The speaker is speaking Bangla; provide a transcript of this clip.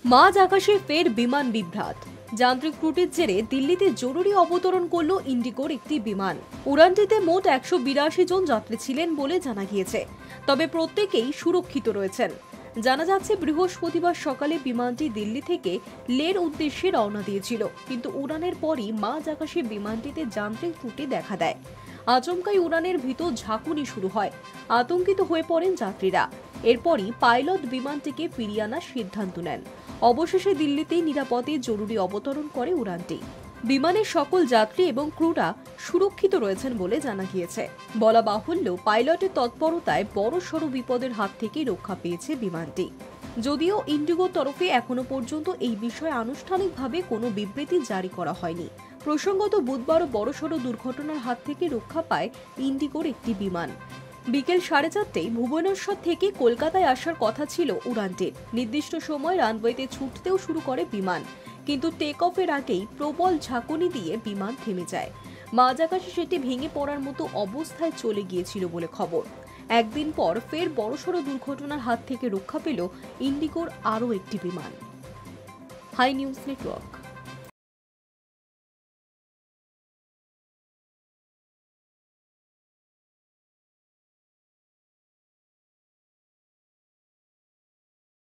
মাঝ আকাশে ফের বিমান বিভ্রাট। যান্ত্রিক ত্রুটির জেরে দিল্লিতে জরুরি অবতরণ করল ইন্ডিগোর একটি বিমান। উড়ানটিতে মোট 182 জন যাত্রী ছিলেন বলে জানা গিয়েছে, তবে প্রত্যেকেই সুরক্ষিত রয়েছেন। জানা যাচ্ছে বৃহস্পতিবার সকালে বিমানটি দিল্লি থেকে লের উদ্দেশ্যে রওনা দিয়েছিল, কিন্তু উড়ানের পরই মাঝ আকাশে বিমানটিতে যান্ত্রিক ত্রুটি দেখা দেয়। আচমকাই উড়ানের ভিতর ঝাঁকুনি শুরু হয়। আতঙ্কিত হয়ে পড়েন যাত্রীরা। এরপরই পাইলট বিমানটিকে ফিরিয়ে আনার সিদ্ধান্ত নেন। অবশেষে দিল্লিতেই নিরাপদে জরুরি অবতরণ করে উড়ানটি। বিমানের সকল যাত্রী এবং ক্রুরা সুরক্ষিত রয়েছেন বলে জানা গিয়েছে। বলা বাহুল্য, পাইলটের তৎপরতায় বড়সড় বিপদের হাত থেকে রক্ষা পেয়েছে বিমানটি। যদিও ইন্ডিগোর তরফে এখনো পর্যন্ত এই বিষয়ে আনুষ্ঠানিকভাবে কোনো বিবৃতি জারি করা হয়নি। প্রসঙ্গত, বুধবারও বড়সড় দুর্ঘটনার হাত থেকে রক্ষা পায় ইন্ডিগোর একটি বিমান। বিকেল 4:30টায় ভুবনেশ্বর থেকে কলকাতায় আসার কথা ছিল উড়ানটির। নির্দিষ্ট সময় রানওয়েতে ছুটতেও শুরু করে বিমান, কিন্তু টেক অফের আগেই প্রবল ঝাঁকুনি দিয়ে বিমান থেমে যায়। মাঝ আকাশে সেটি ভেঙে পড়ার মতো অবস্থায় চলে গিয়েছিল বলে খবর। একদিন পর ফের বড়সড় দুর্ঘটনার হাত থেকে রক্ষা পেল ইন্ডিগোর আরও একটি বিমান। Hi news network.